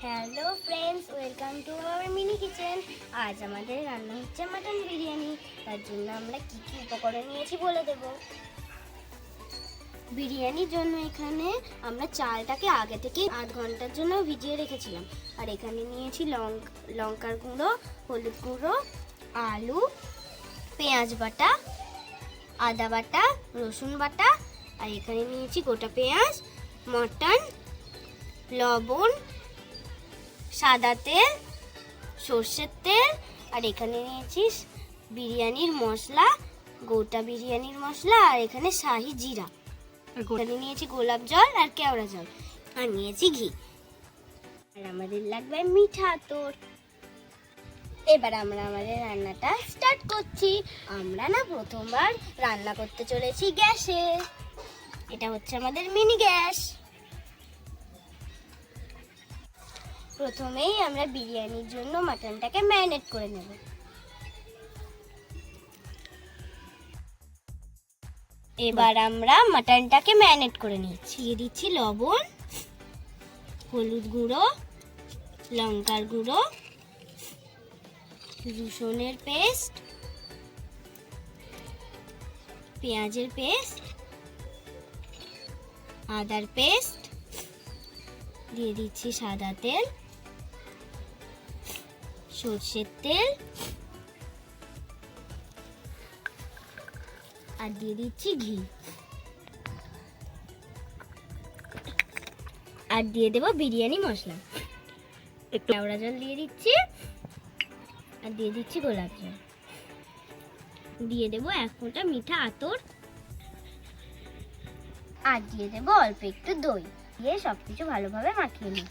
Hello friends, welcome to our mini kitchen. আজ আমাদের রান্না হচ্ছে মাটন বিরিয়ানি। তার জন্য আমরা কি কি উপকরণ নিয়েছি বলে দেব। বিরিয়ানির জন্য এখানে আমরা চালটাকে আগে থেকে 8 ঘন্টার জন্য ভিজিয়ে রেখেছিলাম। আর এখানে নিয়েছি লঙ্কার গুঁড়ো, হলুদ গুঁড়ো, আলু, পেঁয়াজ বাটা, আদা বাটা, রসুন বাটা। আর এখানে নিয়েছি গোটা পেঁয়াজ, মটন, লবণ, সাদা তেল, সর্ষের তেল। আর এখানে নিয়েছি বিরিয়ানির মশলা, গোটা বিরিয়ানির মশলা। আর এখানে শাহি জিরা। এখানে নিয়েছি গোলাপ জল আর কেওড়া জল। আর নিয়েছি ঘি। আর আমাদের লাগবে মিঠা আতর। এবার আমরা আমাদের রান্নাটা স্টার্ট করছি। আমরা প্রথমবার রান্না করতে চলেছি গ্যাসে। এটা হচ্ছে আমাদের মিনি গ্যাস। প্রথমেই আমরা বিরিয়ানির জন্য মাটনটাকে ম্যারিনেট করে নেব। এবার আমরা মাটনটাকে ম্যারিনেট করে নিচ্ছি। দিয়ে দিচ্ছি লবণ, হলুদ গুঁড়ো, লঙ্কার গুঁড়ো, রসুনের পেস্ট, পেঁয়াজের পেস্ট, আদার পেস্ট, দিয়ে দিচ্ছি সাদা তেল, সর্ষের তেল, আর দিয়ে দিচ্ছি ঘি। আর দিয়ে দেব বিরিয়ানি মশলা। একটু কেওড়া জল দিয়ে দিচ্ছি। আর দিয়ে দিচ্ছি গোলাপ জল। দিয়ে দেব 1 ফোঁটা মিঠা আতর। আর দিয়ে দেব অল্প একটু দই। দিয়ে সবকিছু ভালোভাবে মাখিয়ে নেব।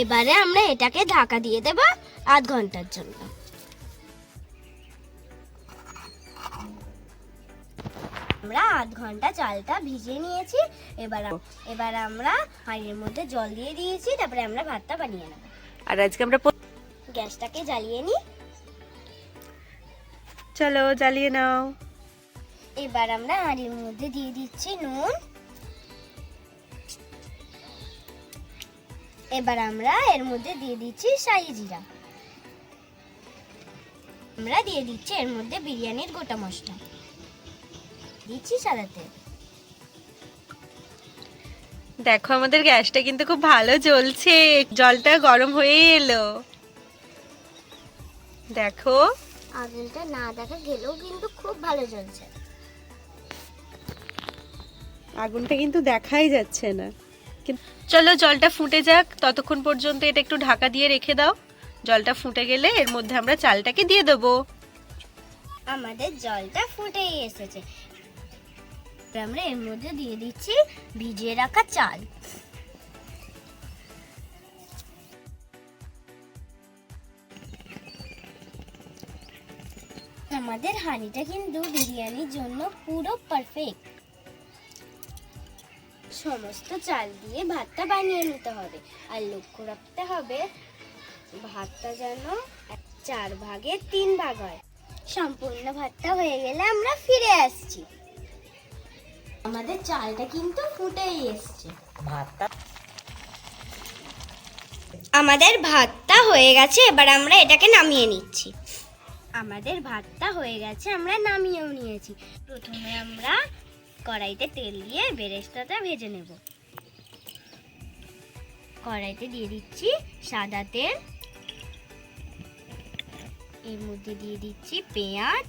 এবারে আমরা এটাকে ঢাকা দিয়ে দেব 8 ঘন্টার জন্য। আমরা 8 ঘন্টা চালটা ভিজিয়ে নিয়েছি। এবার আমরা হাঁড়ির মধ্যে জল দিয়ে দিয়েছি। তারপরে আমরা ভাতটা বানিয়ে নেব। আর আজকে আমরা গ্যাসটাকে জ্বালিয়ে নিই। চলো জ্বালিয়ে নাও। এবার আমরা হাঁড়ির মধ্যে দিয়ে দিচ্ছি নুন। এবার আমরা এর মধ্যে দিয়ে দিচ্ছি শাহি জিরা। আমরা দিয়ে দিচ্ছি এর মধ্যে বিরিয়ানির গোটা মশলা। দিচ্ছি সাদা তেল। দেখো আমাদের গ্যাসটা কিন্তু খুব ভালো জ্বলছে, জলটা গরম হয়ে এলো। দেখো আগুনটা না দেখা গেলেও কিন্তু খুব ভালো জ্বলছে। আগুনটা কিন্তু দেখাই যাচ্ছে না। চলো জলটা ফুটে যাক, ততক্ষণ পর্যন্ত এটা একটু ঢাকা দিয়ে রেখে দাও। জলটা ফুটে গেলে এর মধ্যে আমরা চালটাকে দিয়ে দেবো। আমাদের জলটা ফুটেই এসেছে। আমরা এর মধ্যে দিয়ে দিচ্ছি ভিজিয়ে রাখা চাল। আমাদের হাঁড়িটা কিন্তু বিরিয়ানির জন্য পুরো পারফেক্ট। সমস্ত চাল দিয়ে ভাতটা বানিয়ে নিতে হবে। আর লক্ষ্য রাখতে হবে ভাতটা যেন 4 ভাগে 3 ভাগ হয়। সম্পূর্ণ ভাতটা হয়ে গেলে আমরা ফিরে আসছি। আমাদের চালটা কিন্তু ফুটেই এসছে। আমাদের ভাতটা হয়ে গেছে। এবার আমরা এটাকে নামিয়ে নিচ্ছি। আমাদের ভাতটা হয়ে গেছে, আমরা নামিয়েও নিয়েছি। প্রথমে আমরা কড়াইতে তেল দিয়ে বেরেস্তাটা ভেজে নেব। কড়াইতে দিয়ে দিচ্ছি সাদা তেল। এর মধ্যে দিয়ে দিচ্ছি পেঁয়াজ,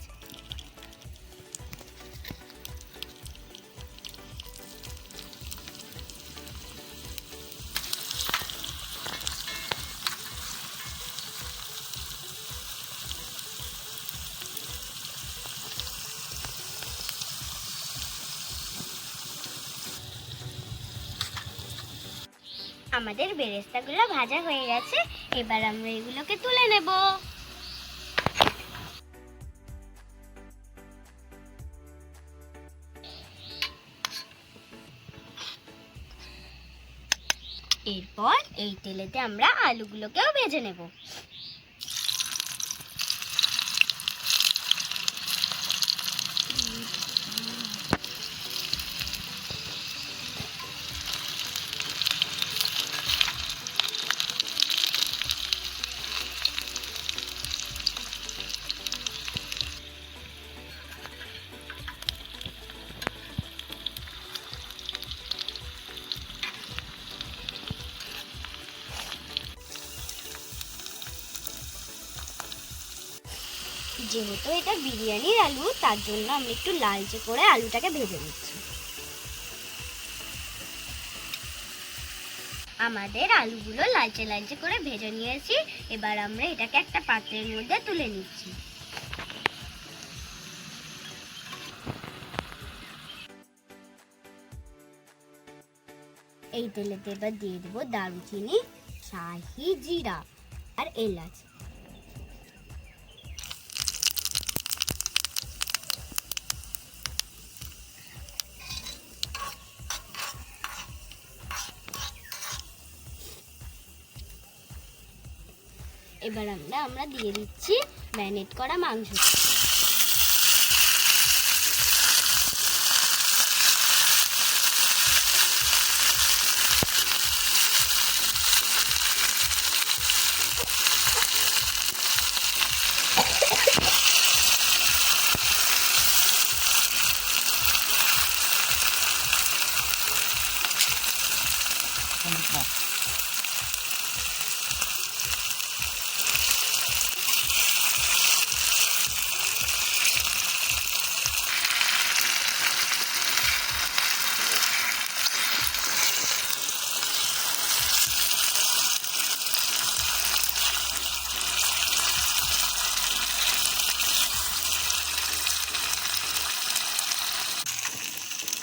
আমাদের বেরেস্তাগুলো ভাজা হয়ে গেছে। এবার আমরা এগুলোকে তুলে নেব। এরপর এই তেলেতে আমরা আলুগুলোকেও ভেজে নেব। যেহেতু এটা বিরিয়ানির আলু, তার জন্য আমি একটু লালচে করে আলুটাকে ভেজে নিচ্ছি। আমাদের আলুগুলো লালচে লালচে করে ভেজে নিয়েছি। এবার আমরা এটাকে একটা পাত্রের মধ্যে তুলে নিচ্ছি। এই তেলেতে এবার দিয়ে দেবো দারুচিনি, শাহি জিরা আর এলাচ। এবার আমরা দিয়ে দিচ্ছি ম্যারিনেট করা মাংস।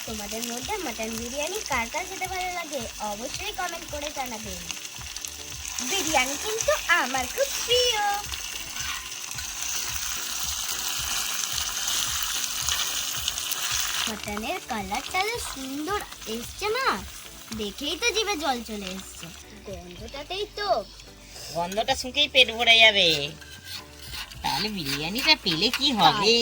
তোমাদের মধ্যে মাটন বিরিয়ানি কার কার খেতে ভালো লাগে অবশ্যই কমেন্ট করে জানাবেন। বিরিয়ানি কিন্তু আমার খুব প্রিয়। মাটনের কালারটা যে সুন্দর এসছে না, দেখেই তো জিভে জল চলে এসছে। গন্ধটাতেই তো, গন্ধটা শুকেই পেট ভরে যাবে। তাহলে বিরিয়ানিটা পেলে কি হবে?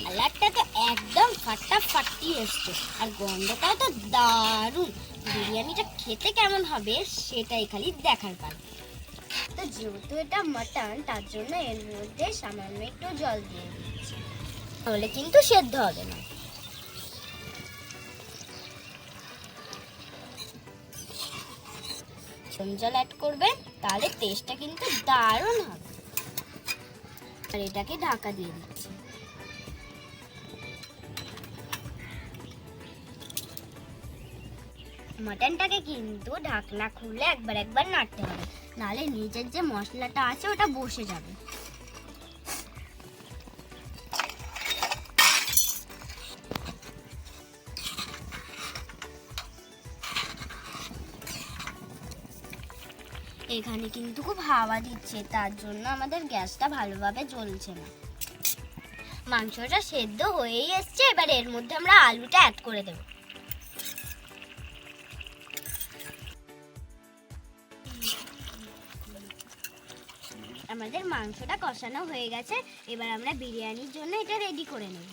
কালারটা তো একদম ফাটাফাটি এসছে, আর গন্ধটাও তো দারুণ। বিরিয়ানিটা খেতে কেমন হবে সেটাই খালি দেখার পার। তো যেহেতু এটা মাটন, তার জন্য এর মধ্যে সামান্য একটু জল দিয়ে দিচ্ছি, তাহলে কিন্তু সেদ্ধ হবে না। জল অ্যাড করবেন, তাহলে টেস্টটা কিন্তু দারুণ হবে। আর এটাকে ঢাকা দিয়ে দিচ্ছি। মাটনটাকে কিন্তু ঢাকনা খুলে একবার নাড়তে হবে, নাহলে নিচের যে মশলাটা আছে ওটা বসে যাবে। এখানে কিন্তু খুব হাওয়া দিচ্ছে, তার জন্য আমাদের গ্যাসটা ভালোভাবে জ্বলছে না। মাংসটা সেদ্ধ হয়েই এসছে, এবার এর মধ্যে আমরা আলুটা অ্যাড করে দেব। আমাদের মাংসটা কষানো হয়ে গেছে, এবার আমরা বিরিয়ানির জন্য এটা রেডি করে নেব।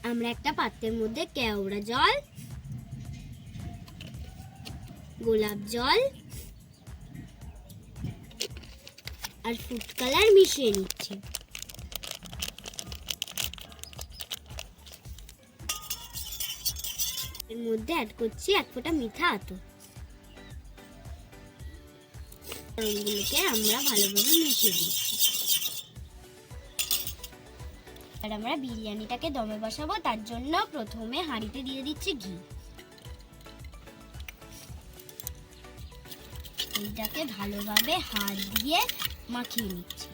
আমরা একটা পাত্রের মধ্যে কেওড়া জল, গোলাপ জল আর ফুড কালার মিশিয়ে নিচ্ছি। এর মধ্যে অ্যাড করছি 1 ফোঁটা মিঠা আতর। এগুলোকে আমরা ভালোভাবে মিশিয়ে দিচ্ছি। আর আমরা বিরিয়ানিটাকে দমে বসাবো, তার জন্য প্রথমে হাঁড়িতে দিয়ে দিচ্ছি ঘি। এইটাকে ভালোভাবে হাত দিয়ে মাখিয়ে নিচ্ছি।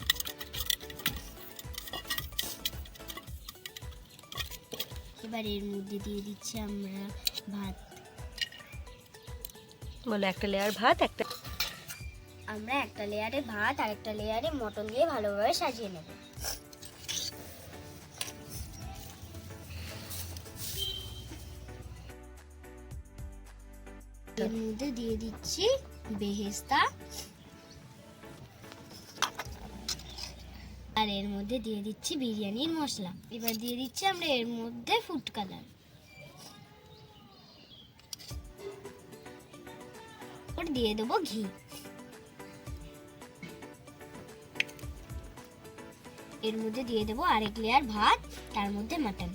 এবার এর মধ্যে দিয়ে দিচ্ছি আমরা ভাত। বলো একটা লেয়ার ভাত, আমরা একটা লেয়ারে ভাত আর একটা লেয়ারে মটন দিয়ে ভালোভাবে সাজিয়ে নেব। এর মধ্যে দিয়ে দিচ্ছি বেরেস্তা, আর এর মধ্যে দিয়ে দিচ্ছি বিরিয়ানির মশলা। এবার দিয়ে দিচ্ছি আমরা এর মধ্যে ফুড কালার, আর দিয়ে দেবো ঘি। এর মধ্যে দিয়ে দেবো আরেক লেয়ার ভাত, তার মধ্যে মাটন।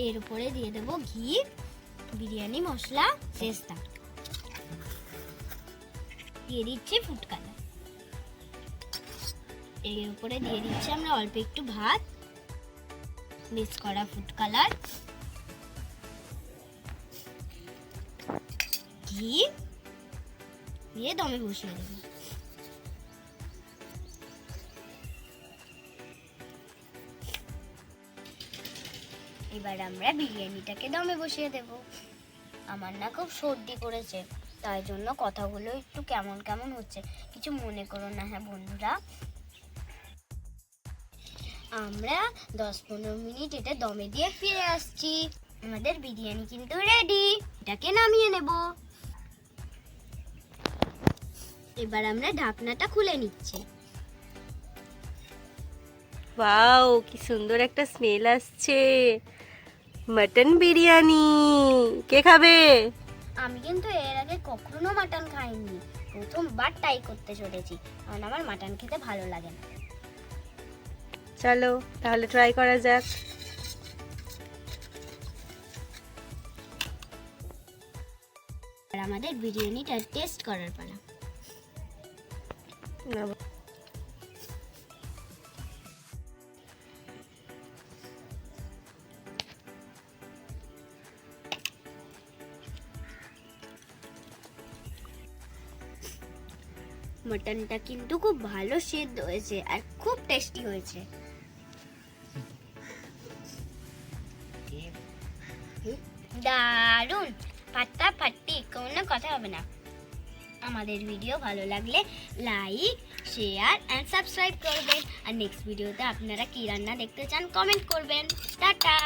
এর উপরে দিয়ে দেবো ঘি, বিরিয়ানি মশলা, পেস্তা, দিয়ে দিচ্ছি ফুড কালার। এর উপরে দিয়ে দিচ্ছি আমরা অল্প একটু ভাত, মিক্স করা ফুড কালার, ঘি দিয়ে দমে বসিয়ে দেবো। এবার আমরা বিরিয়ানিটাকে দমে বসিয়ে দেব। আমার না খুব সর্দি করেছে, তাই জন্য কথাগুলো একটু কেমন কেমন হচ্ছে, কিছু মনে করো না হ্যাঁ বন্ধুরা। আমরা 10-15 মিনিট এটা দমে দিয়ে ফিরে আসছি। আমাদের বিরিয়ানি কিন্তু রেডি, এটাকে নামিয়ে নেব। এবার আমরা ঢাকনাটা খুলে নিচ্ছি। ওয়াও, কি সুন্দর একটা স্মেল আসছে। মাটন বিরিয়ানি কে খাবে? আমি কিন্তু এর আগে কখনো মাটন খাইনি, প্রথমবার ট্রাই করতে চলেছি, কারণ আমার মাটন খেতে ভালো লাগে না। চলো তাহলে ট্রাই করা যাক। আর আমাদের বিরিয়ানিটা টেস্ট করার পালা। মাটনটা কিন্তু খুব ভালো সেদ্ধ হয়েছে আর খুব টেস্টি হয়েছে। দারুণ, ফাটাফাটি, কোনো কথা হবে না। আমাদের ভিডিও ভালো লাগলে লাইক, শেয়ার এন্ড সাবস্ক্রাইব করবেন। আর নেক্সট ভিডিওতে আপনারা কি রান্না দেখতে চান কমেন্ট করবেন। টাটা।